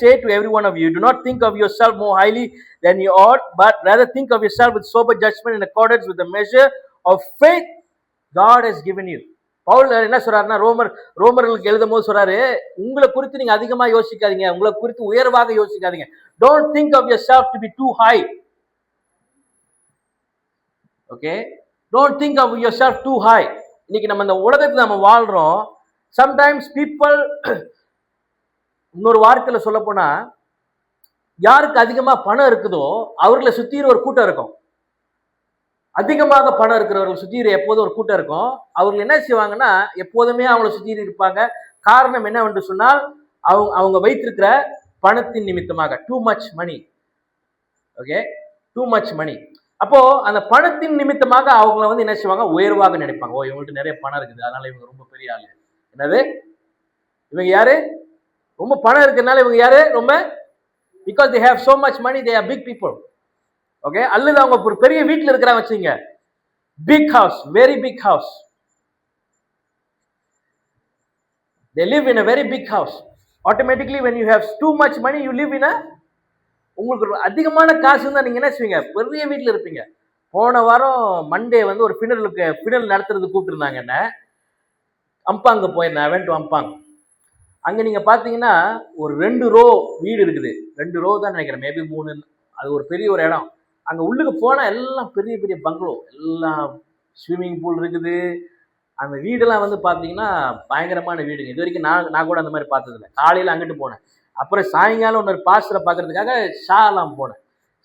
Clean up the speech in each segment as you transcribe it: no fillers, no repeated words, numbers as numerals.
say to every one of you, do not think of yourself more highly than you ought, but rather think of yourself with sober judgment in accordance with the measure of faith God has given you. Pavul என்ன சொல்றாருன்னா, ரோமர்களுக்கு எழுதும் போது சொல்றாரு, உங்களை குறித்து நீங்க அதிகமா யோசிக்காதீங்க, உங்களை குறித்து உயர்வாக யோசிக்காதீங்க. Don't think of yourself to be too high. Okay, don't think of yourself too high. இன்னைக்கு நம்ம இந்த உலகத்துல நம்ம வாழ்றோம். Sometimes people, இன்னொரு வார்த்தையில சொல்ல போனா, யாருக்கு அதிகமா பணம் இருக்குதோ அவர்களை சுத்தி ஒரு கூட்டம் இருக்கும். அதிகமாக பணம் இருக்கிறவர்கள் சுத்தி எப்போதும் ஒரு கூட்டம் இருக்கும். அவர்கள் என்ன செய்வாங்கன்னா, எப்போதுமே அவங்களை சுத்தி இருப்பாங்க. காரணம் என்னவென்று சொன்னால், அவங்க வைத்திருக்கிற பணத்தின் நிமித்தமாக, டூ மச் மணி. ஓகே, டூ மச் மணி. அப்போ அந்த பணத்தின் நிமித்தமாக அவங்கள வந்து என்ன செய்வாங்க, உயர்வாக நினைப்பாங்க. ஓ, இவங்களுக்கு நிறைய பணம் இருக்குது, அதனால இவங்க ரொம்ப பெரிய ஆளு. என்னது, இவங்க யாரு, ரொம்ப பணம் இருக்கிறதுனால இவங்க யாரு, ரொம்ப, because they have so much money, they are big people. Okay, அல்லது அவங்க ஒரு பெரிய வீட்டில் இருக்கிறாங்க வச்சுங்க, big house, very big house, they live in a very big house. Automatically when you have too much money, you live in a, உங்களுக்கு அதிகமான காசு இருந்தா நீங்க என்ன செய்வீங்க, பெரிய வீட்டில் இருப்பீங்க. போன வாரம் மண்டே வந்து ஒரு ஃபினல் நடத்துறது கூப்பிட்டுருந்தாங்க என்ன, அம்பாங்க போயிருந்தேன். I went to Ampang. அங்க நீங்க பாத்தீங்கன்னா ஒரு 2 ரோ வீடு இருக்குது, 2 ரோ தான் நினைக்கிறேன், மேபி 3. அது ஒரு பெரிய ஒரு இடம். அங்க உள்ளுக்கு போனா எல்லாம் பெரிய பெரிய பங்களோ, எல்லாம் ஸ்விம்மிங் பூல் இருக்குது. அந்த வீடெல்லாம் வந்து பாத்தீங்கன்னா பயங்கரமான வீடுங்க. இது வரைக்கும் நான் கூட அந்த மாதிரி பார்த்ததில்லை. காலையில அங்கிட்டு போனேன், அப்புறம் சாயங்காலம் ஒரு பாஸ்டரை பார்க்கறதுக்காக ஷாலாம் போனேன்.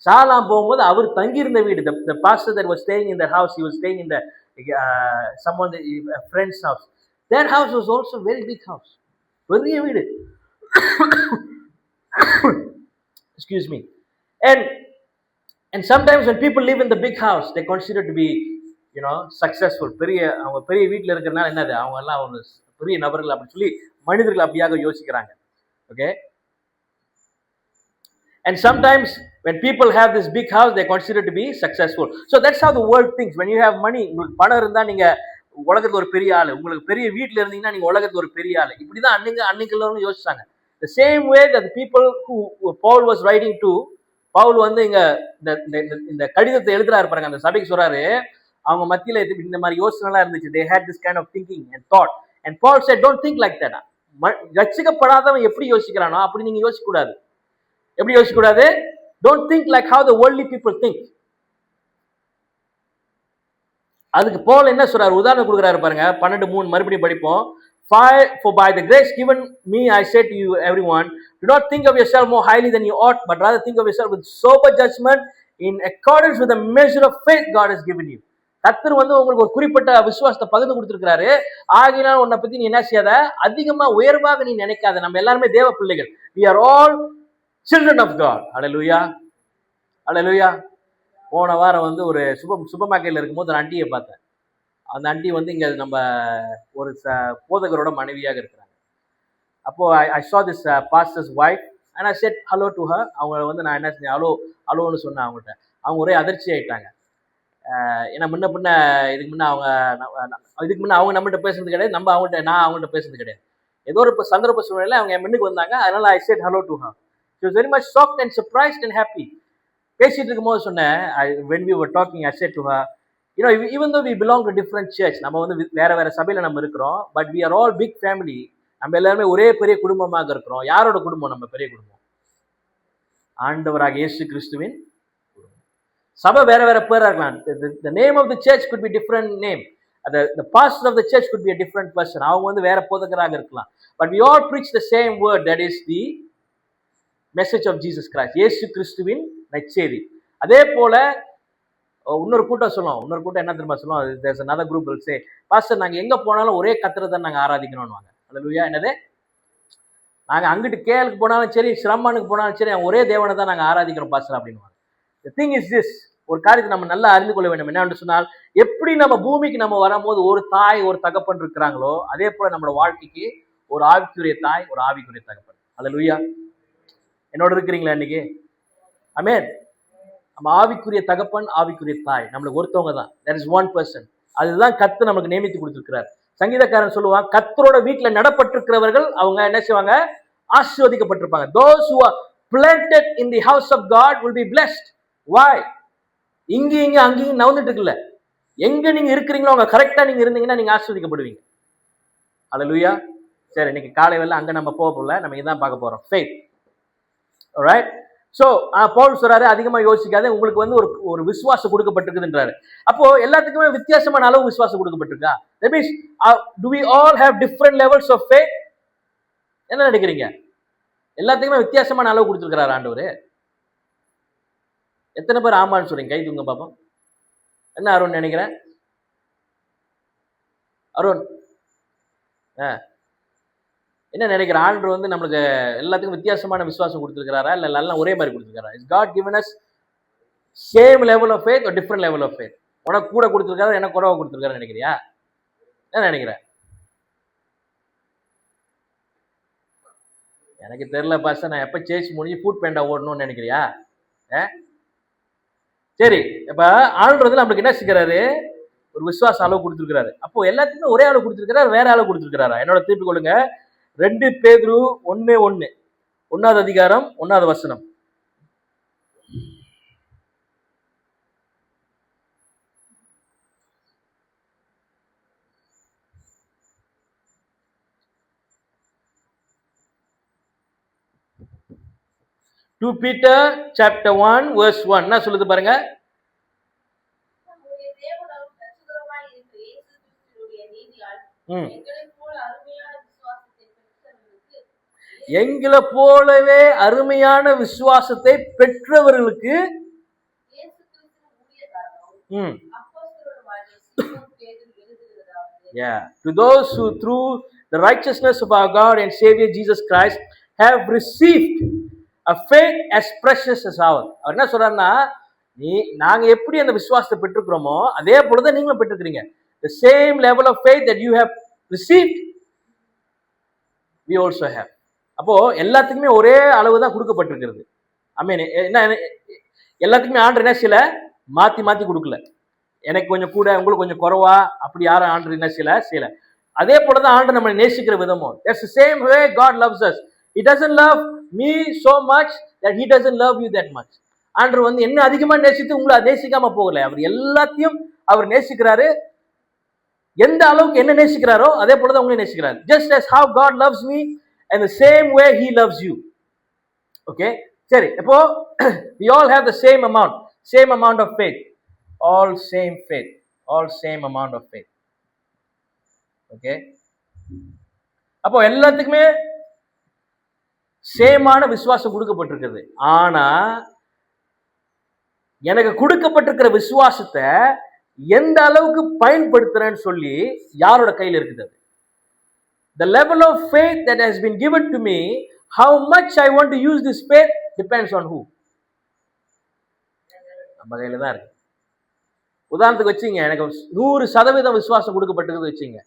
ஷாலாம் போகும்போது அவர் தங்கியிருந்த வீடு, the pastor that was staying in the house, he was staying in the someone friend's house. Their house was also very big house, பெரிய வீடு. Excuse me. And sometimes when people live in the big house, they consider to be, you know, successful. அவங்க பெரிய வீட்டில் இருக்கிறதுனால என்னது, அவங்க எல்லாம் ஒரு பெரிய நபர்கள் அப்படின்னு சொல்லி மனிதர்கள் அப்படியாக யோசிக்கிறாங்க. Okay, and sometimes when people have this big house, they consider to be successful. So that's how the world thinks. When you have money, உங்களுக்கு பணம் இருந்தா நீங்க உலகத்துல ஒரு பெரிய ஆளு, உங்களுக்கு பெரிய வீட்டுல இருந்தீங்கன்னா நீங்க உலகத்துல ஒரு பெரிய ஆளு. இப்படிதான் அன்னைக்கு யோசிச்சாங்க. The same way that the people who Paul was writing to, Pavul வந்து இங்க இந்த கடிதத்தை எழுதுறாரு பாருங்க, அந்த சபைக்கு சொல்றாரு, அவங்க மத்தியில இந்த மாதிரி யோசனை எல்லாம் இருந்துச்சு. They had this kind of thinking and thought, and Paul said, don't think like that. ரட்சிக்கப்படாதவன் எப்படி யோசிக்கிறானோ அப்படி நீங்க யோசிக்க கூடாது. எப்படி யோசிக்க கூடாது? Don't think like how the worldly people think. அதுக்கு பவுல் என்ன சொல்றாரு, உதாரணம் கொடுக்குறாரு பாருங்க, 12:3 மறுபடியும் படிப்போம். For by the grace given me, I say to you, everyone, do not think of yourself more highly than you ought, but rather think of yourself with sober judgment in accordance with the measure of faith God has given you. கர்த்தர் வந்து உங்களுக்கு ஒரு குறிப்பிட்ட விசுவாசத்தை பகிர்ந்து கொடுத்திருக்கிறாரு. ஆகினால் உன்னை பத்தி நீ என்ன செய்யாத, அதிகமா உயர்வாக நீ நினைக்காத. நம்ம எல்லாருமே தேவ பிள்ளைகள். We are all children of God. Hallelujah, hallelujah. போன வாரம் வந்து ஒரு சூப்பர் மார்க்கெட்ல இருக்கும்போது ஒரு ஆண்டியை பார்த்தேன். அந்த ஆண்டி வந்து இங்க நம்ம ஒரு போதகரோட மனைவியாக இருக்கிறாங்க. அப்போ I saw this pastor's wife and I said hello to her. அவங்க வந்து நான் என்ன செஞ்சேன், ஹலோன்னு சொன்னேன் அவங்கள்ட்ட. அவங்க ஒரே அதிர்ச்சி ஆயிட்டாங்க. ஏன்னா இதுக்கு முன்ன அவங்க நம்மகிட்ட பேசுறது கிடையாது, நான் அவங்கள்ட்ட பேசுறது கிடையாது. ஏதோ ஒரு சந்தர்ப்ப சூழ்நிலையில அவங்க என் முன்னுக்கு வந்தாங்க. அதனால I said hello to her. She was very much shocked and surprised and happy. பேசிட்டு இருக்கும்போது சொன்னேன், when we were talking, I said to her, you know, even though we belong to different church, நம்ம வந்து வேற சபையில நம்ம இருக்கிறோம், but we are all big family. நம்ம எல்லாருமே ஒரே பெரிய குடும்பமாக இருக்கிறோம். யாரோட குடும்பம் நம்ம பெரிய குடும்பம்? ஆண்டவராக இயேசு கிறிஸ்துவின் குடும்பம். சபை வேற பேரா இருக்கலாம். The name of the church could be different name. The pastor of the church could be a different person. அவங்க வந்து வேற போதகராக இருக்கலாம். But we all preach the same word, that is the message of Jesus Christ. இயேசு கிறிஸ்துவின் நற்செய்தி. அதே போல இன்னொரு கூட்டம் என்ன தெரியுமா சொல்லுவோம், there's another group will say, pastor நாங்க எங்க போனாலும் ஒரே கர்த்தரை தான் நாங்க ஆராதிக்கணும்னுவாங்க. அல்லேலூயா. என்னது, நாங்க அங்கிட்டு கேலுக்கு போனாலும் சரி, சிரமானுக்கு போனாலும் சரி, ஒரே தேவனை தான் நாங்க ஆராதிக்கிறோம் பாஸ்டர் அப்படின்னுவாங்க. The thing is this, ஒரு காரியத்தை நம்ம நல்லா அறிந்து கொள்ள வேண்டும். என்னன்னு சொன்னால், எப்படி நம்ம பூமிக்கு நம்ம வரும்போது ஒரு தாய் ஒரு தகப்பன் இருக்கிறாங்களோ, அதே போல நம்மளோட வாழ்க்கைக்கு ஒரு ஆவிக்குரிய தாய் ஒரு ஆவிக்குரிய தகப்பன். அல்லேலூயா. என்னோட இருக்கிறீங்களா இன்னைக்கு? ஆமென். நம்ம ஆவிக்குரிய தகப்பன் ஆவிக்குரிய தாய் நம்மளுக்கு ஒருத்தவங்க தான். There is one person. அதுதான் கர்த்தர் நமக்கு நியமித்து கொடுத்திருக்கிறார். சங்கீதக்காரன் சொல்லுவாங்க, கர்த்தரோட வீட்டுல நடப்பட்டிருக்கிறவர்கள் அவங்க என்ன செய்வாங்க, ஆசீர்வதிக்கப்பட்டிருப்பாங்க. those who are planted in the house of God will be blessed. why? இங்க அங்கேயும் நவுந்துட்டு இருக்குல்ல, எங்க நீங்க இருக்கிறீங்களோ அவங்க கரெக்டா நீங்க இருந்தீங்கன்னா நீங்க ஆசீர்வதிக்கப்படுவீங்க. அல்லேலூயா. சரி, இன்னைக்கு காலை வேளை அங்க நம்ம போக போகல, நம்ம இதான் பார்க்க போறோம், faith. alright. சோ பவுல் சொல்றாரு, அதிகமா யோசிக்காத, உங்களுக்கு வந்து ஒரு விசுவாசம் கொடுக்கப்பட்டிருக்குதுன்றாரு. அப்போ எல்லாத்துக்குமே வித்தியாசமான அளவு விசுவாசம் கொடுக்கப்பட்டிருக்கா? that means do we all have different levels of faith? என்ன நினைக்கிறீங்க? எல்லாத்துக்குமே வித்தியாசமான அளவு கொடுத்திருக்கிறாரு ஆண்டவர். எத்தனை பேர் ஆமான்னு சொல்றீங்க? கை தூங்க பாப்போம். என்ன அருண் நினைக்கிறேன்? அருண் என்ன நினைக்கிற? ஆண்டவர் வந்து நம்மளுக்கு எல்லாத்துக்கும் வித்தியாசமான விசுவாசம் கொடுத்திருக்கிறாரா, இல்ல எல்லாம் ஒரே மாதிரி கொடுத்திருக்காரா? Is God given us same level of faith or different level of faith? உனக்கு கூட கொடுத்திருக்காரா, எனக்கு குறைவா கொடுத்திருக்காரு நினைக்கிறியா? என்ன நினைக்கிற? எனக்கு தெரியல பாஸ்டர், நான் எப்ப சேர்ச் முடிஞ்சு ஃபுட் பேண்டா ஓடணும்னு நினைக்கிறியா? சரி, இப்ப ஆண்டவர் நம்மளுக்கு என்ன செய்கிறாரு? ஒரு விசுவாச அளவு கொடுத்திருக்கிறாரு. அப்போ எல்லாத்துக்குமே ஒரே அளவு கொடுத்திருக்கிறாரு, வேற அளவு கொடுத்திருக்கிறாரா? என்னோட திருப்பி கொள்ளுங்க. 2 பேதுரு 1:1, 1வது அதிகாரம் 1வது வசனம். Two Peter chapter 1 verse 1 என்ன சொல்லுது பாருங்க. எங்களை போலவே அருமையான விசுவாசத்தை பெற்றவர்களுக்கு to those who through the righteousness of our God and Savior Jesus Christ have received a faith as precious as ours. அவர் என்ன சொல்றாருன்னா, நாங்க எப்படி அந்த விசுவாசத்தை பெற்றுக்கிறோமோ அதே போலதான் நீங்களும் பெற்றுக்கிறீங்க. the same level of faith that you have received we also have. அப்போ எல்லாத்துக்குமே ஒரே அளவு தான் கொடுக்கப்பட்டிருக்கிறது. ஆமென். என்ன எல்லாத்துக்குமே ஆண்டவர் என்ன செய்யல, மாத்தி மாத்தி கொடுக்கல. எனக்கு கொஞ்சம் கூட, உங்களுக்கு கொஞ்சம் குறைவா, அப்படி யாரும் ஆண்டவர் என்ன செய்யல. அதே போலதான் ஆண்டவர் நம்மளை நேசிக்கிற விதமும். that's the same way God loves us. he doesn't love me so much that he doesn't love you that much. ஆண்டவர் வந்து என்ன அதிகமா நேசித்து உங்களை நேசிக்காம போகல. அவர் எல்லாத்தையும் அவர் நேசிக்கிறாரு. எந்த அளவுக்கு என்ன நேசிக்கிறாரோ அதே போலதான் உங்களை நேசிக்கிறாரு. just as how God loves me and the same way he loves you. okay, சரி, இப்போ we all have the same amount of faith, all same faith, all same amount of faith. okay, அப்போ எல்லாத்துக்குமே சேமான விசுவாசம் கொடுக்கப்பட்டிருக்கிறது. ஆனா எனக்கு கொடுக்கப்பட்டிருக்கிற விசுவாசத்தை எந்த அளவுக்கு பயன்படுத்துறேன்னு சொல்லி யாரோட கையில் இருக்குது? the level of faith that has been given to me, how much I want to use this faith depends on who? நம்ம கையில தான் இருக்கு. உதாரணத்துக்கு வச்சுங்க, எனக்கு 100% விசுவாசம் கொடுக்கப்பட்டிருக்குது வச்சுங்க,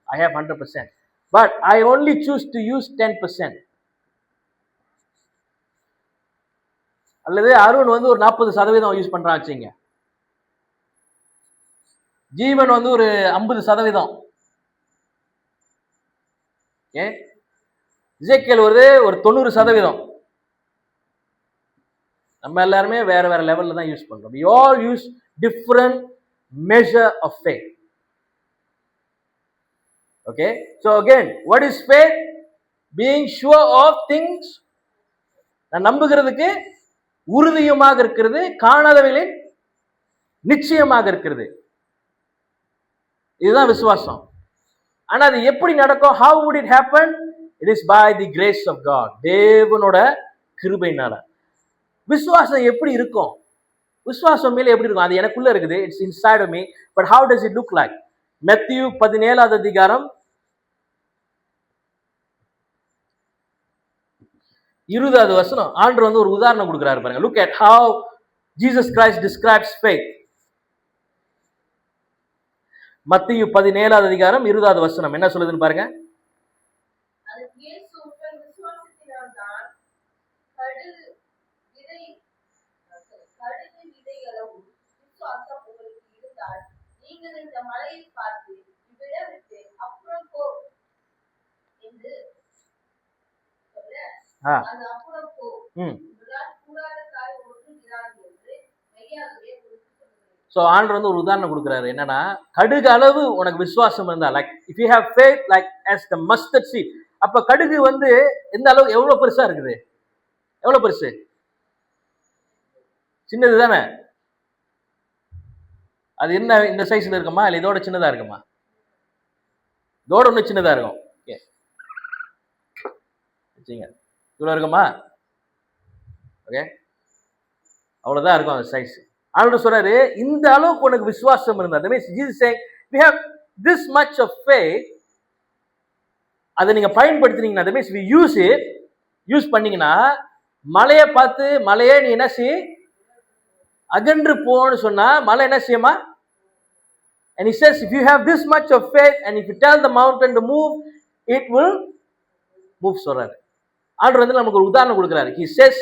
I have 100%, but I only choose to use 10%. அல்லது அருண் வந்து ஒரு 40% யூஸ் பண்றான் வச்சுங்க, ஜீவன் வந்து ஒரு 50%, இசைக்கேல் ஒரு 90%. நம்ம எல்லாருமே வேற வேற லெவல்ல தான் யூஸ் பண்றோம். we all use different measure of faith. okay, so again, what is faith? being sure of things, நான் நம்புகிறதுக்கு உறுதியுமாக இருக்கிறது, காணாதவைகளின் நிச்சயமாக இருக்கிறது. இதுதான் விசுவாசம். ஆனா அது எப்படி நடக்கும்? how would it happen? it is by the grace of God. தேவனோட கிருபையினால. விசுவாசம் எப்படி இருக்கும்? விசுவாசம் மேல எப்படி இருக்கும்? அது எனக்குள்ள இருக்குது, it's inside of me, but how does it look like? மத்தேயு 17வது அதிகாரம் 20வது வசனம். ஆண்டவர் வந்து ஒரு உதாரணம் கொடுக்கிறாரு பாருங்க. look at how Jesus Christ describes faith. மத்தேயு 17வது அதிகாரம் 20வது வசனம் என்ன சொல்லுதுன்னு பாருங்க. ஸோ ஆண்டவர் வந்து ஒரு உதாரணம் கொடுக்குறாரு. என்னன்னா, கடுகு அளவு உனக்கு விசுவாசம் இருந்தா, like if you have faith like as the mustard seed. அப்ப கடுகு வந்து எந்த அளவு எவ்வளவு பெருசா இருக்குது? எவ்வளவு பெருசு? சின்னது தானே. அது என்ன இந்த சைஸ்ல இருக்குமா இல்ல இதோட சின்னதா இருக்குமா? இதோட ஒண்ணு சின்னதா இருக்கும். இவ்வளவு இருக்குமா? ஓகே, அவ்வளவுதான் இருக்கும் அந்த சைஸ். ஆண்டவர் சொல்றாரு, இந்த அளவுக்கு உனக்கு விசுவாசம் இருந்தா, that means Jesus saying we have this much of faith. அதை நீங்க பயன்படுத்துனீங்கன்னா, that means we use it, use பண்ணீங்கன்னா, மலையை பார்த்து மலையே நீ என்ன செய், அகன்று போன்னு சொன்னா மலை என்ன செய்யுமா? And he says if you have this much of faith and if you tell the mountain to move, it will move சொல்றாரு. ஆண்டவர் வந்து நமக்கு ஒரு உதாரணம் கொடுக்கிறாரு. He says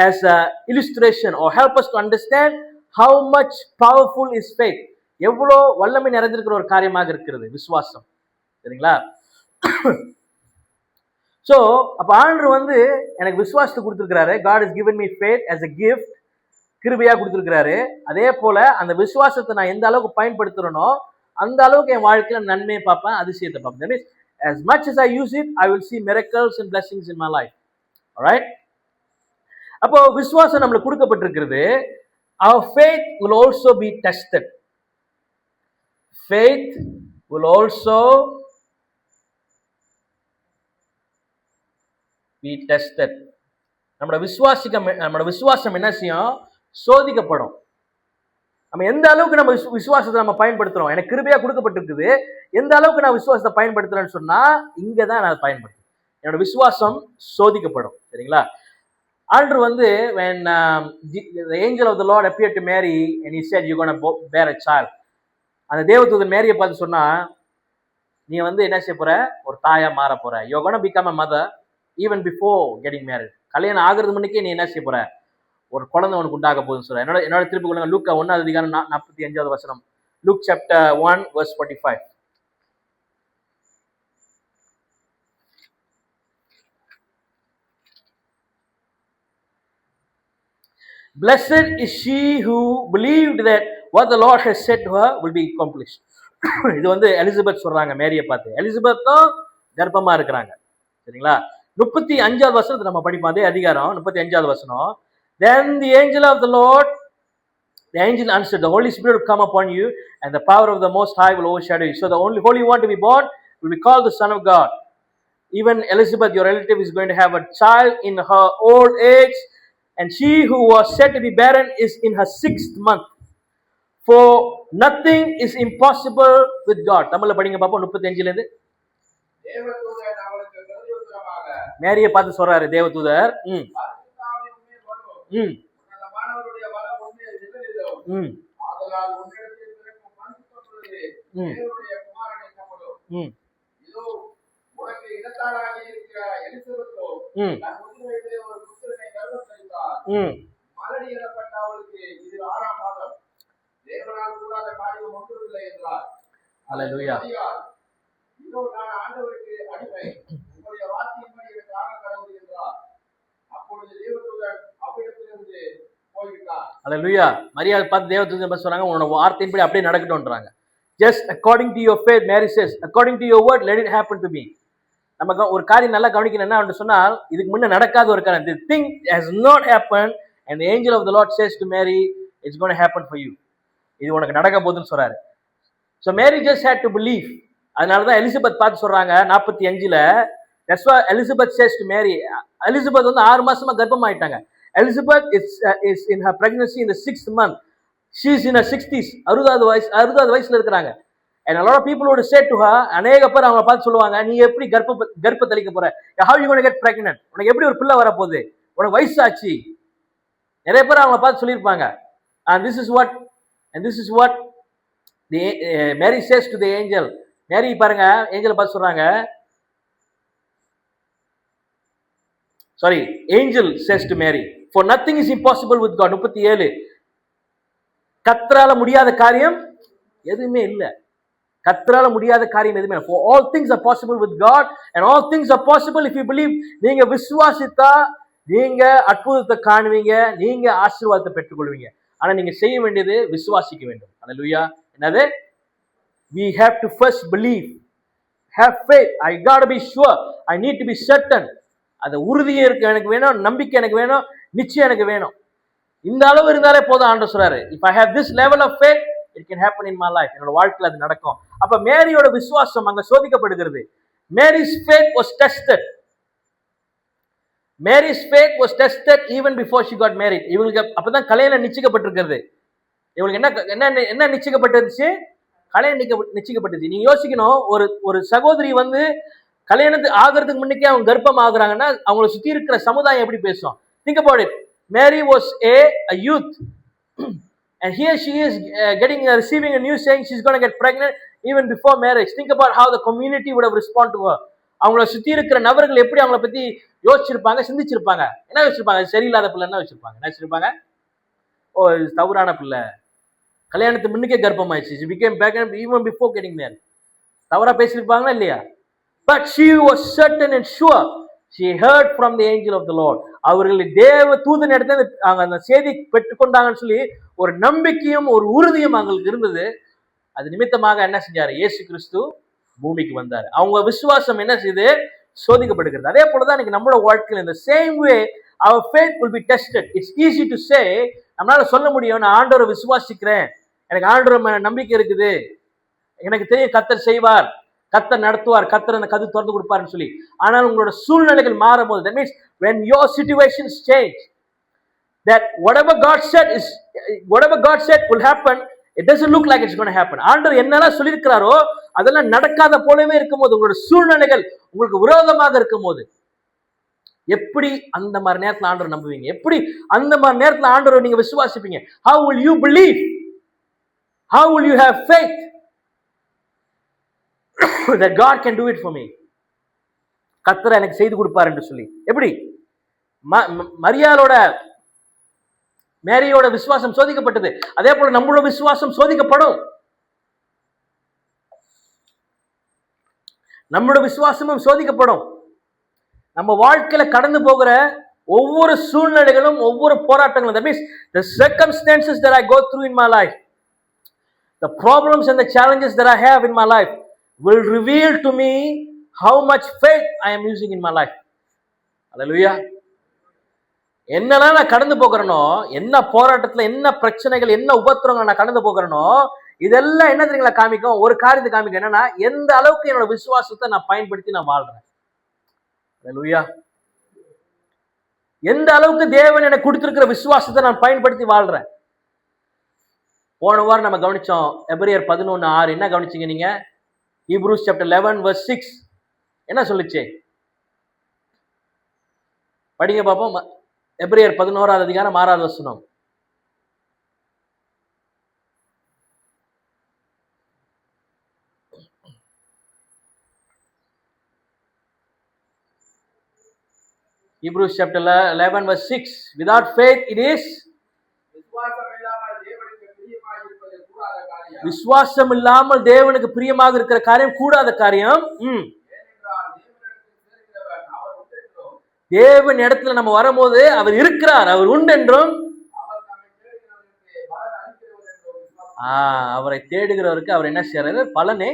as a illustration or help us to understand how much powerful is faith. எவ்வளோ வல்லமை நிறைந்திருக்கிற ஒரு காரியமாக இருக்கிறது விசுவாசம். சரிங்களா? சோ அப்ப ஆண்டவர் வந்து எனக்கு விசுவாசத்தை கொடுத்திருக்கிறாரு. God has given me faith as a gift. கிருபையா கொடுத்திருக்கிறாரு. அதே போல அந்த விசுவாசத்தை நான் எந்த அளவுக்கு பயன்படுத்துறேனோ அந்த அளவுக்கு என் வாழ்க்கையில நன்மையை பார்ப்பேன், அதிசயத்தை பார்ப்பேன். That means as much as I use it, I will see miracles and blessings in my life. Alright? அப்போ விசுவாசம் நம்மளுக்கு கொடுக்கப்பட்டிருக்கிறது. Our faith will also be tested. Faith will also be tested. நம்மளோட விசுவாசம் என்ன செய்யும்? சோதிக்கப்படும். நம்ம எந்த அளவுக்கு நம்ம விசுவாசத்தை நம்ம பயன்படுத்துறோம், எனக்கு கிருபையா கொடுக்கப்பட்டிருக்குது, எந்த அளவுக்கு நான் விசுவாசத்தை பயன்படுத்துறேன்னு சொன்னா இங்கதான் நான் பயன்படுத்துறேன். என்னோட விசுவாசம் சோதிக்கப்படும். சரிங்களா? ஆண்டவர் வந்து when the angel of the Lord appeared to Mary and he said you're going to bear a child, அந்த தேவதூதன் மேரியை பார்த்து சொன்னா, நீ வந்து என்ன செய்ய போற? ஒரு தாயா மாற போற. You're going to become a mother even before getting married. கல்யாணம் ஆகிறது முன்னுக்கே நீ என்ன செய்ய போற? ஒரு குழந்தை உனக்கு உண்டாக போகுதுன்னு சொல்ற. என்னோட திருப்பி கொள்ளுங்க லூக்கா 1:45 வசனம். Look chapter 1 verse 45. Blessed is she who believed that what the Lord has said to her will be accomplished. இது வந்து எலிசபெத் சொல்றாங்க மேரியை பார்த்து. எலிசபெத்தும் கர்ப்பமா இருக்கிறாங்க. சரிங்களா? 35வது வசனத்தை நம்ம படிப்போம். அதே அதிகாரம் 35வது வசனம். Then the angel of the Lord, the angel answered, the Holy Spirit will come upon you and the power of the Most High will overshadow you. So the only Holy One to be born will be called the Son of God. Even Elizabeth, your relative, is going to have a child in her old age, and she who was said to be barren is in her 6th month. For nothing is impossible with God. தமிழ்ல படிங்க பாப்போம் 35ல இருந்து. மேரியை பார்த்து சொல்றாரு தேவதூதர். Hallelujah. Hallelujah. மரியாள் பார்த்து தேவதூதன் சொன்னாங்க, உன்னோட வார்த்தையின்படி அப்படியே நடக்கட்டும்ன்றாங்க. Just according to your faith, Mary says, according to your word, let it happen to me. நமக்கு ஒரு காரியம் நல்லா கவனிக்கணும். என்ன சொன்னால், இதுக்கு முன்ன நடக்காத ஒரு காரியம். The thing has not happened and the angel of the Lord says to Mary, it's going to happen for you. இது உனக்கு நடக்க போகுதுன்னு சொல்றாரு. So Mary just had to believe. அதனாலதான் எலிசபெத் பார்த்து சொல்றாங்க 45ல, that's why Elizabeth says to Mary, Elizabeth வந்து 6 மாசமா கர்ப்பம் ஆயிட்டாங்க. Elizabeth is in her pregnancy in the 6th month. She is in her 60s. 60வது வயசுல இருக்கிறாங்க. And a lot of people would say to her, அநேக பேர் அவங்க பார்த்து சொல்லுவாங்க, நீ எப்படி கர்ப்பத்தளிக்க போற? How you going to get pregnant? உனக்கு எப்படி ஒரு பிள்ளை வரப்போகுது? உனக்கு வயசாச்சு. நிறைய பேர் அவங்க பார்த்து சொல்லியிருப்பாங்க. And this is what the Mary says to the angel. Mary பாருங்க, ஏஞ்சல் பார்த்து சொல்றாங்க, sorry, angel says to Mary, for nothing is impossible with God. 37. கர்த்தரால முடியாத காரியம் எதுவுமே இல்லை. கர்த்தரால முடியாத காரியம் எதுவுமே இல்லை. For all things are possible with God and all things are possible if you believe. நீங்க விசுவாசித்தா நீங்க அற்புதத்தை காணுவீங்க, நீங்க ஆசீர்வாதத்தை பெற்றுக்கொள்வீங்க. ஆனா நீங்க செய்ய வேண்டியது விசுவாசிக்க வேண்டும். ஹல்லேலூயா. என்னது? We have to first believe, have faith. I gotta be sure, I need to be certain. அது உறுதியே இருக்கு எனக்கு வேணும், நம்பிக்கை எனக்கு வேணும், நிச்சயம் எனக்கு வேணும். இந்த அளவு இருந்தாலே போதும். ஆண்டவர் சொல்றாரு, if I have this level of faith, it can happen in my life. என்னோட வாழ்க்கையில அது நடக்கும். அப்ப மேரியோட விசுவாசம் அங்க சோதிக்கப்படுகிறது. Mary's faith was tested. Mary's faith was tested even before she got married. இவங்களுக்கு அப்பதான் கல்யாணம் நிச்சயிக்கப்பட்டிருக்கிறது. இவங்களுக்கு என்ன நிச்சயிக்கப்பட்டிருந்துச்சு? கல்யாணம் நிச்சயிக்கப்பட்டுச்சு. நீங்க யோசிக்கணும், ஒரு சகோதரி வந்து கல்யாணத்துக்கு ஆகிறதுக்கு முன்னுக்கே அவங்க கர்ப்பம் ஆகுறாங்கன்னா அவங்கள சுத்தி இருக்கிற சமுதாயம் எப்படி பேசும்? Think about it. Mary was a youth, and here she is receiving a news saying she's going to get pregnant even before marriage. Think about how the community would have responded to her. அவங்கள சுத்தி இருக்கிற நபர்கள் எப்படி அவங்கள பத்தி யோசிச்சிருப்பாங்க, சிந்திச்சிருப்பாங்க? என்ன யோசிச்சிருப்பாங்க? சரியில்லாத பிள்ளை என்ன வச்சிருப்பாங்க? என்ன வச்சிருப்பாங்க? ஓ, இது தவறான பிள்ளை, கல்யாணத்துக்கு முன்னுக்கே கர்ப்பம் ஆயிடுச்சு. she became pregnant even before getting married. தவறா பேசியிருப்பாங்களா இல்லையா? But she was certain and sure. She heard from the angel of the Lord. அவர்கள் தேவ தூதன் இடத்துல அந்த செய்தி பெற்றுக்கொண்டாங்கன்னு சொல்லி ஒரு நம்பிக்கையும் ஒரு உறுதியும் அவங்களுக்கு இருந்தது. அது நிமித்தமாக என்ன செஞ்சாரு? இயேசு கிறிஸ்து பூமிக்கு வந்தார். அவங்க விசுவாசம் என்ன செய்து? சோதிக்கப்படுகிறது. அதே போலதான் இன்னைக்கு நம்மளோட வாழ்க்கையில் இந்த same way our faith will be tested. It's easy to say, நம்மளால சொல்ல முடியும், நான் ஆண்டவரை விசுவாசிக்கிறேன், எனக்கு ஆண்டவர் மேல நம்பிக்கை இருக்குது, எனக்கு தெரியும் கர்த்தர் செய்வார், கர்த்தர் நடத்துவார், கர்த்தர் அந்த கதவு திறந்து கொடுப்பாருன்னு சொல்லி. ஆனால் உங்களோட சூழ்நிலைகள் மாறும் போது, that means when your situations change, that whatever God said will happen, it doesn't look like it's going to happen. ஆண்டவர் என்னெல்லாம் சொல்லியிருக்கிறாரோ அதெல்லாம் நடக்காத போலவே இருக்கும்போது, உங்களோட சூழ்நிலைகள் உங்களுக்கு விரோதமாக இருக்கும்போது, எப்படி அந்த மாதிரி நேரத்தில் ஆண்டவர் நம்புவீங்க? எப்படி அந்த மாதிரி நேரத்தில் ஆண்டவர் நீங்க விசுவாசிப்பீங்க? How will you believe? How will you have faith that God can do it for me? கர்த்தர் எனக்கு செய்து கொடுப்பார் என்று சொல்லி. எப்படி மேரியோட விசுவாசம் சோதிக்கப்பட்டது, அதே போல நம்மளோட விசுவாசம் சோதிக்கப்படும். நம்மளோட விசுவாசமும் சோதிக்கப்படும். நம்ம வாழ்க்கையில கடந்து போகிற ஒவ்வொரு சூழ்நிலைகளும் ஒவ்வொரு போராட்டங்களும், that means the circumstances that I go through in my life, the problems and the challenges that I have in my life will reveal to me how much faith I am using in my life. Hallelujah. என்னெல்லாம் நான் கடந்து போகிறேனோ, என்ன போராட்டத்துல, என்ன பிரச்சனைகள், என்ன உபத்திரங்கள் நான் கடந்து போகிறேனோ, இதெல்லாம் என்ன தெரியுங்களா காமிக்கும்? ஒரு காரியத்தை காமிக்கும். என்னன்னா, எந்த அளவுக்கு என்னோட விசுவாசத்தை நான் பயன்படுத்தி நான் வாழ்றேன். ஹல்லேலூயா. எந்த அளவுக்கு தேவன் எனக்கு கொடுத்திருக்கிற விசுவாசத்தை நான் பயன்படுத்தி வாழ்றேன். போன வாரம் நம்ம கவனிச்சோம் எபிரேயர் 11:6. என்ன கவனிச்சீங்க நீங்க? Hebrews chapter 11 verse 6 என்ன சொல்லுச்சு? படிங்க பாப்போம். எபிரேயர் 11வது அதிகாரம் 6வது வசனம். Hebrews chapter 11 verse 6. Without faith it is விசுவாசம் இல்லாமல் தேவனுக்கு பிரியமாக இருக்கிற காரியம் கூடாத காரியம். தேவன் இடத்துல நம்ம வரும்போது அவர் இருக்கிறார், அவர் உண்டு என்றும் அவரை தேடுகிறவருக்கு அவர் என்ன செய்யறாரு? பலனை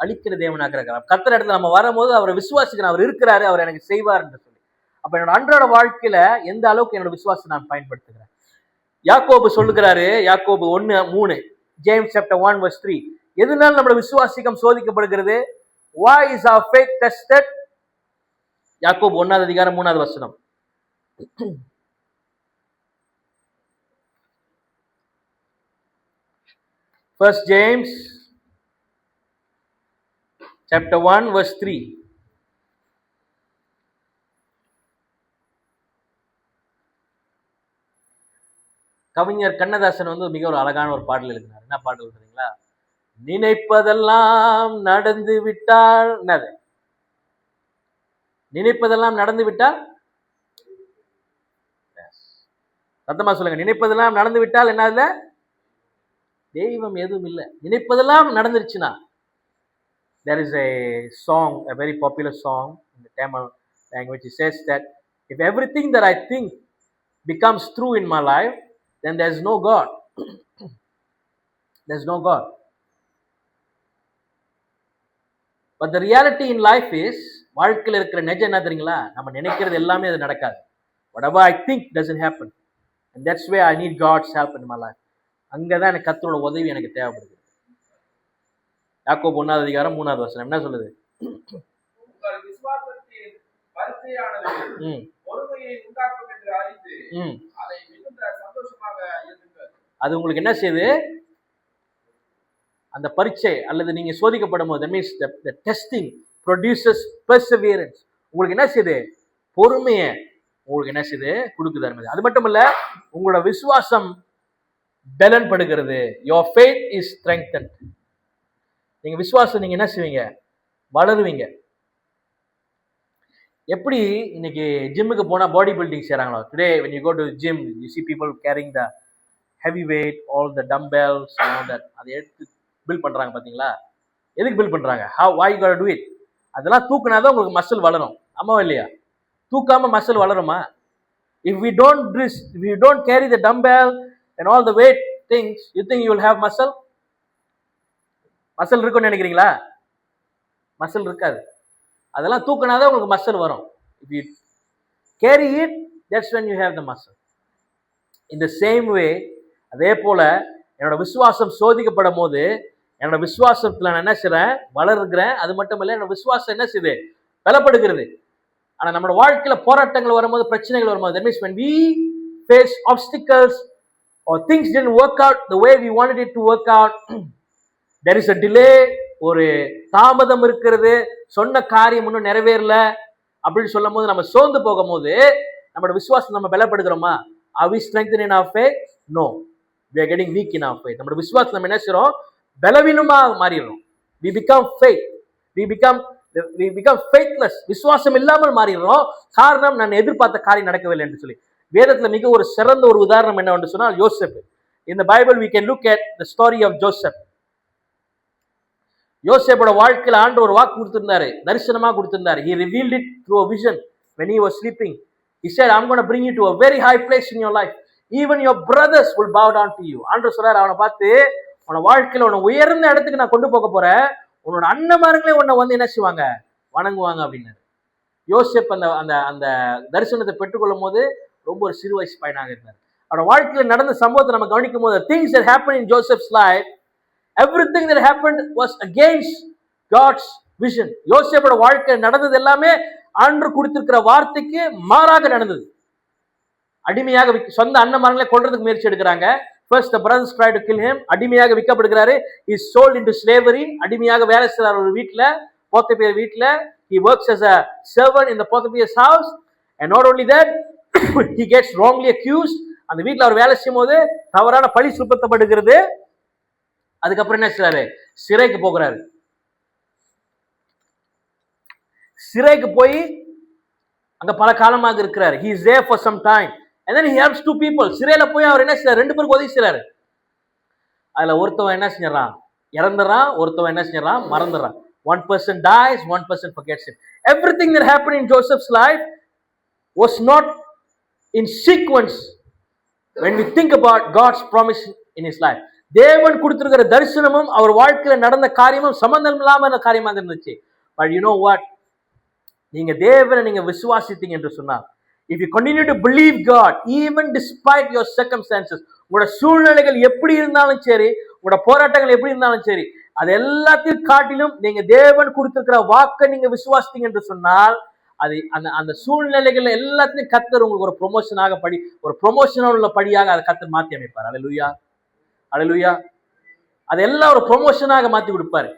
அளிக்கிற தேவனாக இருக்கிறார். கர்த்தர் இடத்துல நம்ம வரும்போது அவரை விசுவாசிக்கிறோம், அவர் இருக்கிறாரு, அவர் எனக்கு செய்வார் என்று சொல்லி. அப்ப என்னோட அன்றாட வாழ்க்கையில எந்த அளவுக்கு என்னோட விசுவாசத்தை நான் பயன்படுத்துகிறேன்? யாக்கோபு சொல்லுகிறாரு, யாக்கோபு 1:3, James chapter 1 verse 3. எதனால நம்மளோட விசுவாசிக்கம் சோதிக்கப்படுகிறது? Why is our faith tested? யாக்கோபு 1வது அதிகாரம் 3வது வசனம். First James chapter 1 verse 3. கவிஞர் கண்ணதாசன் வந்து மிக ஒரு அழகான ஒரு பாடல் எழுதினார். என்ன பாடல் தெரியுங்களா? நினைப்பதெல்லாம் நடந்து விட்டால், என்னது? நினைப்பதெல்லாம் நடந்து விட்டால், சத்தமா சொல்லுங்க, நினைப்பதெல்லாம் நடந்து விட்டால் என்ன? தெய்வம் எதுவும் இல்லை. நினைப்பதெல்லாம் நடந்துருச்சுன்னா there is a song, a very popular song in the Tamil language. It says that if everything that I think becomes true in my life, then there's no God. There's no God. But the reality in life is, வாழ்க்கையில் இருக்கிற நிஜம் என்ன தெரியுங்களா? நம்ம நினைக்கிறது எல்லாமே அது நடக்காது. Whatever I think doesn't happen. And that's where I need God's help in my life. அங்கதான் எனக்கு கர்த்தரோட உதவி எனக்கு தேவைப்படுது. யாக்கோபு 1வது அதிகாரம் 3வது வசனம் என்ன சொல்லுது? உங்கள் விசுவாசத்தின் பரீட்சையானது பொறுமையை உண்டாக்கும் என்று அறிந்து அதை மிகுந்த சந்தோஷமாக இருங்கள். அது உங்களுக்கு என்ன செய்யுது? அந்த பரீட்சை அல்லது நீங்க சோதிக்கப்படும் போது, that means the testing produces perseverance. உங்களுக்கு என்ன செய்யுது? பொறுமையை உங்களுக்கு என்ன செய்யுது? கொடுக்குது. அது மட்டும் இல்ல, உங்களோட விசுவாசம் பலன்படுகிறது. your faith is strengthened. நீங்க விசுவாசம் நீங்க என்ன செய்வீங்க? வளருவீங்க. எப்படி இன்னைக்கு ஜிம்முக்கு போனா பாடி பில்டிங் செய்றாங்களோ, today when you go to gym you see people carrying the heavy weight, all the dumbbells and all that. அதை எடுத்து பில்ட் பண்றாங்க பாத்தீங்களா? எதுக்கு பில்ட் பண்றாங்க? why you gotta do it? அதெல்லாம் தூக்குனாதான் உங்களுக்கு மசில் வளரும். ஆமாவா இல்லையா? தூக்காம muscle வளருமா? if we don't carry the dumbbell and all the weight things, you think you will have muscle? Muscle இருக்கும்னு நினைக்கிறீங்களா? மசில் இருக்காது. அதெல்லாம் தூக்குனாதான் உங்களுக்கு மசில் வரும். if you carry it, that's when you have the muscle. in the same way, அதே போல என்னோட விசுவாசம் சோதிக்கப்படும் போது என்னோட விசுவாசத்துல நான் என்ன செய்றேன்? வளர்கிறேன். அது மட்டும் இல்ல, என்னோட விசுவாசம் என்ன செய்யுது? பலப்படுகிறது. ஆனா நம்மளோட வாழ்க்கையில போராட்டங்கள் வரும்போது, பிரச்சனைகள் வரும்போது, that means when we face obstacles or things didn't work out the way we wanted it to work out, there is a delay, ஒரு தாமதம் இருக்கிறது, சொன்ன காரியம் இன்னும் நிறைவேறல அப்படின்னு சொல்லும் போது நம்ம சோர்ந்து போகும்போது நம்மளோட விசுவாசம் நம்ம பலப்படுகிறோமா? Are we strengthened in our faith? No, we are getting weak in our faith. நம்மளோட விசுவாசம் நம்ம என்ன செய்றோம்? பலவீனமா மாறிடுறோம். we become faithless. விசுவாசம் இல்லாமல் மாறிடுறோம். காரணம், நான் எதிர்பார்த்த காரியம் நடக்கவில்லை என்று சொல்லி. வேதத்துல மிக ஒரு சிறந்த ஒரு உதாரணம் என்னவென்று சொன்னால் யோசேப்பு. in the Bible we can look at the story of Joseph. யோசேப்போட வாழ்க்கையில ஆண்டவர் ஒரு வாக்கு கொடுத்திருந்தாரு, தரிசனமா கொடுத்திருந்தாரு. he revealed it through a vision when he was sleeping. he said, I'm going to bring you to a very high place in your life. even your brothers will bow down to you. ஆண்டவர் சொல்றாரு, அவனை பார்த்து, உன வாழ்க்கையில உன்னை உயர்ந்த இடத்துக்கு நான் கொண்டு போக போறேன், உன்னோட அண்ணன்மார்களே உன்னை வந்து என்ன செய்வாங்க? வணங்குவாங்க அப்படின்னாரு. யோசேப் அந்த அந்த அந்த தரிசனத்தை பெற்றுக்கொள்ளும் போது ரொம்ப ஒரு சிறு வயசு பையனாக இருந்தார். அவனோட வாழ்க்கையில நடந்த சம்பவத்தை நம்ம கவனிக்கும் போது, things that happened in Joseph's life, everything that happened was against God's vision. யோசேப்போட வாழ்க்கையில் நடந்தது எல்லாமே ஆண்டவர் கொடுத்திருக்கிற வார்த்தைக்கு மாறாக நடந்தது. அடிமையாக சொந்த அண்ணன்மார்களே கொல்றதுக்கு முயற்சி எடுக்கிறாங்க. first the brothers try to kill him. அடிமையாக விற்கப்படுகிறாரு. he is sold into slavery. அடிமையாக வேலை செய்றார் ஒரு வீட்ல, போத்திபியர் வீட்ல. he works as a servant in the Potiphar's house, and not only that he gets wrongly accused. அந்த வீட்ல அவர் வேலை செய்யும் போது தவறான பழி சுமத்தப்படுகிறது. அதுக்கப்புறம் என்ன செய்றாரு? சிறைக்கு போகிறாரு. சிறைக்கு போய் அங்க பல காலமாக இருக்கிறாரு. he is there for some time and then he helps two people. சிறையில போய் அவர் என்ன செய்றாரு? ரெண்டு பேருக்கு உதவி செய்றாரு. அதுல ஒருத்தவன் என்ன செஞ்சான்? இறந்துறான். ஒருத்தவன் என்ன செஞ்சான்? மறந்துறான். one person dies, one person forgets it. everything that happened in Joseph's life was not in sequence when we think about God's promise in his life. தேவன் கொடுத்திருக்கிற தரிசனமும் அவர் வாழ்க்கையில நடந்த காரியமும் சம்பந்தம் இல்லாம காரியமாக இருந்துச்சு. but you know what, நீங்க தேவனை நீங்க விசுவாசித்தீங்க என்று சொன்னா, if you continue to believe God even despite your circumstances, உங்களோட சூழ்நிலைகள் எப்படி இருந்தாலும் சரி, உங்களோட போராட்டங்கள் எப்படி இருந்தாலும் சரி, அது எல்லாத்தையும் காட்டிலும் நீங்க தேவன் கொடுத்திருக்கிற வாக்கை நீங்க விசுவாசித்தீங்க என்று சொன்னால், அது அந்த அந்த சூழ்நிலைகள் எல்லாத்தையும் கர்த்தர் உங்களுக்கு ஒரு ப்ரொமோஷனாக ஒரு ப்ரொமோஷனல் உள்ள படியாக அதை கர்த்தர் மாற்றி அமைப்பார். அல்லேலூயா, அல்லேலூயா. அதெல்லாம் ஒரு ப்ரொமோஷனாக மாத்தி கொடுப்பாரு.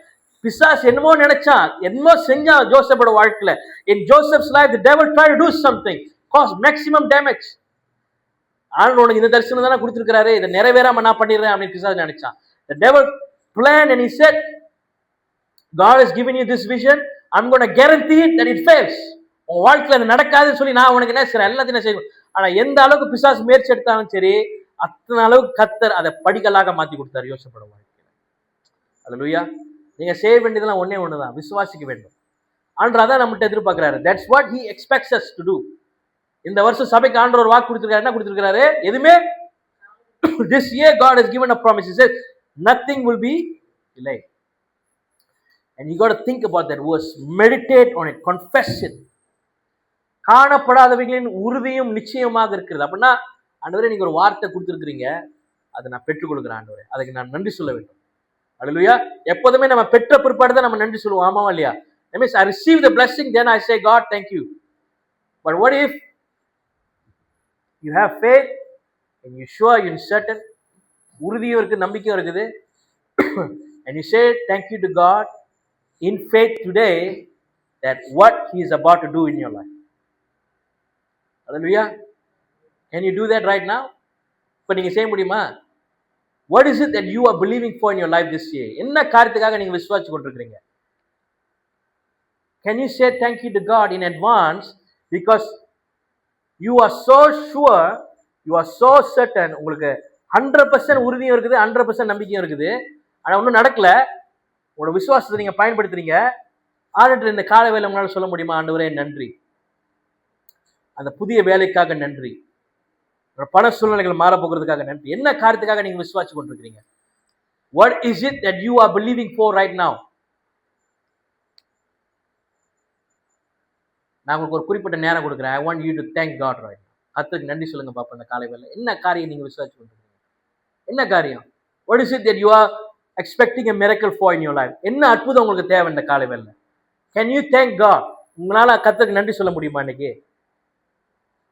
பிசாசு என்னமோ நினைச்சான், என்னமோ செஞ்சான் ஜோசப்போட வாழ்க்கையில. in Joseph's life the devil tried to do something, cause maximum damage. ஆண்டவர் உனக்கு இந்த தரிசனம் தானே கொடுத்திருக்காரு, இதை நிறைவேறாம நான் பண்ணிடுறேன் அப்படின்னு பிசாசு நினைச்சான். the devil planned and he said, God has given you this vision, I'm going to guarantee it that it fails. உன் வாழ்க்கையில அது நடக்காதுன்னு சொல்லி நான் உனக்கு என்ன செய்றேன்? எல்லாத்தையும் செய்வேன். ஆனா எந்த அளவுக்கு பிசாசு முயற்சி எடுத்தாலும் சரி, அத்தனை அளவுக்கு கர்த்தர் அதை படிக்கலாக மாத்தி கொடுத்தாரு யோசப்போட வாழ்க்கையில. அல்லேலூயா. நீங்க செய்ய வேண்டியதெல்லாம் ஒண்ணே ஒண்ணுதான், விசுவாசிக்க வேண்டும். ஆண்டவர் அதான் நம்மகிட்ட எதிர்பார்க்கிறாரு. That's what he expects us to do. இந்த வருஷம் சபைக்கு ஆண்டவர் ஒரு வாக்கு கொடுத்திருக்காரு. என்ன கொடுத்திருக்காரு? எதுவுமே this year God has given a promise. He says nothing will be delayed. And you got to think about that verse, meditate on it, confess it. காணப்படாதவைகளின் உறுதியும் நிச்சயமாக இருக்கிறது. அப்படின்னா ஆண்டவரே நீங்க ஒரு வார்த்தை கொடுத்திருக்கிறீங்க, அதை நான் பெற்றுக் கொடுக்கிறேன் ஆண்டவரே, அதுக்கு நான் நன்றி சொல்ல வேண்டும். அல்லேலூயா. எப்போதுமே நம்ம பெற்ற பிற்பாடு தான் நம்ம நன்றி சொல்லுவோம், ஆமாவா இல்லையா? That means I receive the blessing, then I say God thank you. But what if you have faith and you sure, you're certain, உறுதியும் இருக்கு, நம்பிக்கையும் இருக்குது, and you say thank you to God in faith today that what he is about to do in your life. Hallelujah. Can you do that right now? இப்ப நீங்க செய்ய முடியுமா? What is it that you are believing for in your life this year? என்ன காரியத்துக்காக நீங்க விசுவாசிச்சு கொண்டிருக்கிறீங்க? Can you say thank you to God in advance because you are so sure, you are so certain, உங்களுக்கு 100% உறுதியும் இருக்குது, 100% நம்பிக்கையும் இருக்குது, ஆனா ஒன்றும் நடக்கல. உங்களோட விசுவாசத்தை நீங்க பயன்படுத்துறீங்க. ஆண்டவரே இந்த காலை வேளை உங்களால சொல்ல முடியுமா? ஆண்டவரே நன்றி, அந்த புதிய வேலைக்காக நன்றி, பண சூழ்நிலைகள் மாற போகிறதுக்காக நன்றி. என்ன காரியத்துக்காக நீங்க விசுவாசிச்சு கொண்டிருக்கிறீங்க? What is it that you are believing for right now? நான் உங்களுக்கு ஒரு குறிப்பிட்ட நேரம் கொடுக்குறேன். I want you to thank God right now. கர்த்தருக்கு நன்றி சொல்லுங்க பாப்போம் இந்த காலை வேளை. என்ன காரியம் நீங்க விசுவாசிச்சு கொண்டிருக்கீங்க? என்ன காரியம்? What is it that you are expecting a miracle for in your life? என்ன அற்புதம் உங்களுக்கு தேவை இந்த காலை வேளை? Can you thank God? உங்களால கர்த்தருக்கு நன்றி சொல்ல முடியுமா இன்னைக்கு?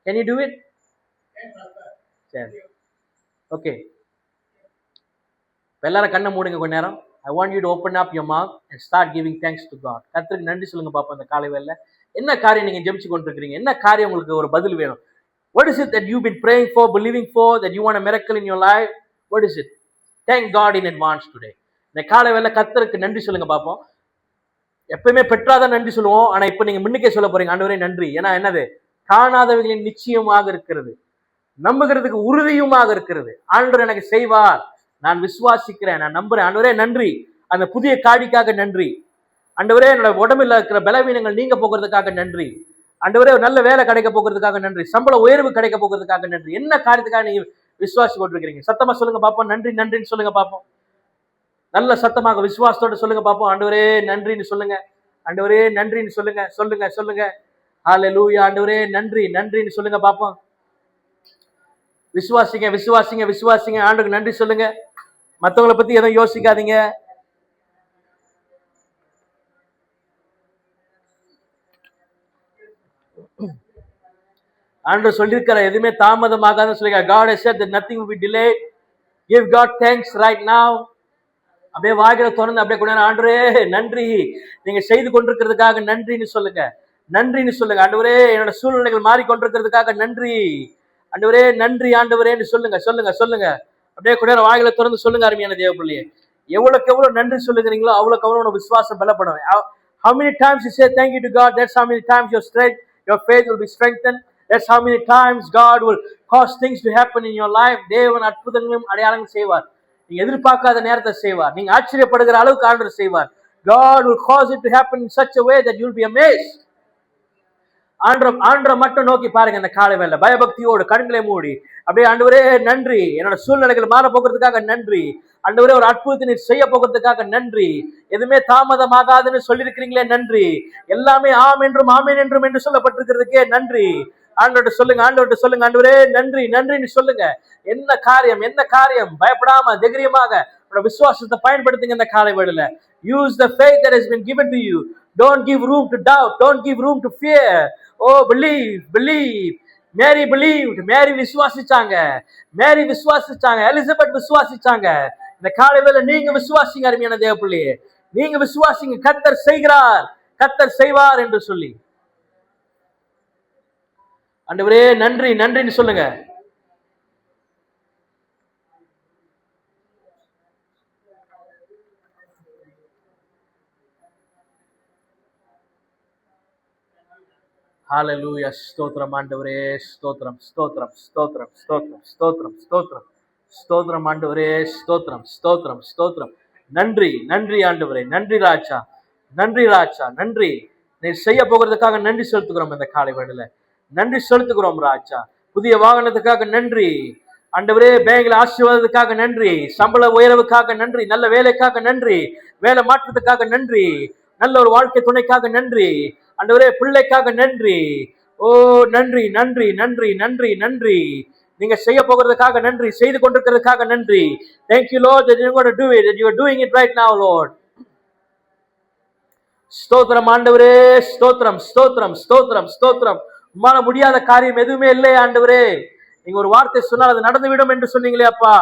Can you do it? சரி, ஓகே. எல்லாரும் கண்ணை மூடுங்க கொஞ்ச நேரம். I want you to open up your mouth and start giving thanks to God. கர்த்தருக்கு நன்றி சொல்லுங்க பாப்போம் இந்த காலை வேளையில. என்ன காரியம் நீங்க ஜெபிச்சு கொண்டிருக்கிறீங்க? என்ன காரியம் உங்களுக்கு ஒரு பதில் வேணும்? What is it that you've been praying for, believing for, that you want a miracle in your life? What is it? Thank God in advance today. இந்த காலை வேளையில கர்த்தருக்கு நன்றி சொல்லுங்க பாப்போம். எப்பவுமே பெற்றாதான் நன்றி சொல்லுவோம், ஆனா இப்ப நீங்க முன்னுக்கே சொல்ல போறீங்க, ஆண்டவரே நன்றி. ஏன்னா என்னது? காணாதவைகளின் நிச்சயமாக இருக்கிறது, நம்புகிறதுக்கு உறுதியுமாக இருக்கிறது. ஆண்டவர் எனக்கு செய்வார், நான் விசுவாசிக்கிறேன், நான் நம்புறேன். ஆண்டவரே நன்றி, அந்த புதிய காடிக்காக நன்றி. ஆண்டவரே என்னோட உடம்புல இருக்கிற பலவீனங்கள் நீங்க போகிறதுக்காக நன்றி. ஆண்டவரே ஒரு நல்ல வேலை கிடைக்க போகிறதுக்காக நன்றி, சம்பள உயர்வு கிடைக்க போகிறதுக்காக நன்றி. என்ன காரியத்துக்காக நீங்க விசுவாசி கொண்டிருக்கிறீங்க? சத்தமா சொல்லுங்க பாப்போம். நன்றி நன்றின்னு சொல்லுங்க பாப்போம். நல்ல சத்தமாக விசுவாசத்தோட சொல்லுங்க பாப்போம். ஆண்டவரே நன்றின்னு சொல்லுங்க, ஆண்டவரே நன்றின்னு சொல்லுங்க, சொல்லுங்க சொல்லுங்க. ஹல்லேலூயா. ஆண்டவரே நன்றி நன்றின்னு சொல்லுங்க பாப்போம். விசுவாசிங்க விசுவாசிங்க விசுவாசிங்க. ஆண்டவருக்கு நன்றி சொல்லுங்க. மற்றவங்களை பத்தி எதுவும் யோசிக்காதீங்க. ஆண்டவர் சொல்லியிருக்கிற எதுவுமே தாமதமாகாதுன்னு சொல்லுங்க. God has said that nothing will be delayed. Give God thanks right now. அப்படியே வாய்களை திறந்து அப்படியே கொண்டு ஆண்டவரே நன்றி, நீங்க செய்து கொண்டிருக்கிறதுக்காக நன்றின்னு சொல்லுங்க, நன்றின்னு சொல்லுங்க. ஆண்டவரே என்னோட சூழ்நிலைகள் மாறிக்கொண்டிருக்கிறதுக்காக நன்றி, ஆண்டவரே நன்றி ஆண்டவரேன்னு சொல்லுங்க சொல்லுங்க சொல்லுங்க. அப்படியே கொஞ்ச வாயில திறந்து சொல்லுங்க. அருமையான தேவ பிள்ளையே, எவ்வளவுக்கு எவ்வளவு நன்றி சொல்லுகிறீங்களோ அவ்வளவுக்கு அவ்வளவு விசுவாசம் பலப்படும். How many times you say thank you to God, that's how many times your strength, your faith will be strengthened. That's how many times God will cause things to happen in your life. தேவன் அற்புதங்களும் அடையாளங்களும் செய்வார். நீங்க எதிர்பார்க்காத நேரத்தை செய்வார். நீங்க ஆச்சரியப்படுகிற அளவுக்கு ஆண்டவர் செய்வார். God will cause it to happen in such a way that you'll be amazed. ஆண்டவரை மட்டும் நோக்கி பாருங்க இந்த காலை வேளை, பயபக்தியோடு கண்களை மூடி அப்படியே ஆண்டவரே நன்றி, என்னோட சூழ்நிலைகள் மாற போகிறதுக்காக நன்றி, ஆண்டவரே ஒரு அற்புதத்தை நீ செய்ய போகிறதுக்காக நன்றி, எதுவுமே தாமதமாகாதுன்னு சொல்லியிருக்கிறீங்களே நன்றி, எல்லாமே ஆம் என்றும் ஆமேன் என்றும் என்று சொல்லப்பட்டிருக்கிறதுக்கே நன்றி. ஆண்டவர்கிட்ட சொல்லுங்க, ஆண்டவர்கிட்ட சொல்லுங்க, ஆண்டவரே நன்றி நன்றின்னு சொல்லுங்க. என்ன காரியம் என்ன காரியம், பயப்படாம தைரியமாக விசுவாசத்தை பயன்படுத்துங்க இந்த காலை வேளையில. Use the faith that has been given to you. Don't give room to doubt, don't give room to fear. Oh, believe, believe. Mary believed. Mary விசுவாசிச்சாங்க, Mary விசுவாசிச்சாங்க, Elizabeth விசுவாசிச்சாங்க. இந்த காலை வேளை நீங்க விசுவாசிங்க அருமையான தேவ பிள்ளையே, நீங்க விசுவாசிங்க. கர்த்தர் செய்கிறார், கர்த்தர் செய்வார் என்று சொல்லி ஆண்டவரே நன்றி நன்றின்னு சொல்லுங்க. ஹல்லேலூயா. ஸ்தோத்திரம் ஆண்டவரே, ஸ்தோத்திரம் ஸ்தோத்திரம் ஸ்தோத்திரம் ஸ்தோத்திரம் ஸ்தோத்திரம் ஸ்தோத்திரம் ஸ்தோத்திரம் ஆண்டவரே, ஸ்தோத்திரம் ஸ்தோத்திரம் ஸ்தோத்திரம். நன்றி, நன்றி ஆண்டவரே, நன்றி ராஜா, நன்றி ராஜா, நன்றி. நீர் செய்ய போகிறதுக்காக நன்றி செலுத்துகிறோம். இந்த காலை வேளையில நன்றி செலுத்துகிறோம் ராஜா. புதிய வாகனத்துக்காக நன்றி ஆண்டவரே. பேங்க்ல ஆசீர்வாதத்துக்காக நன்றி, சம்பள உயர்வுக்காக நன்றி, நல்ல வேலைக்காக நன்றி, வேலை மாற்றத்துக்காக நன்றி, நல்ல ஒரு வாழ்க்கை துணைக்காக நன்றி ஆண்டவரே. பிள்ளைக்காக நன்றி. ஓ நன்றி, நன்றி, நன்றி, நன்றி, நன்றி. நீங்க செய்ய போகிறதுக்காக நன்றி, செய்து கொண்டிருக்கிறதுக்காக நன்றி. Thank you Lord that you're going to do it, that you are doing it right now Lord. ஸ்தோத்திரம் ஆண்டவரே, ஸ்தோத்திரம், ஸ்தோத்திரம், ஸ்தோத்திரம், ஸ்தோத்திரம். உம்மால முடியாத காரியம் எதுவுமே இல்லை ஆண்டவரே. நீங்க ஒரு வார்த்தை சொன்னால் அது நடந்துவிடும் என்று சொன்னீங்களே அப்பா.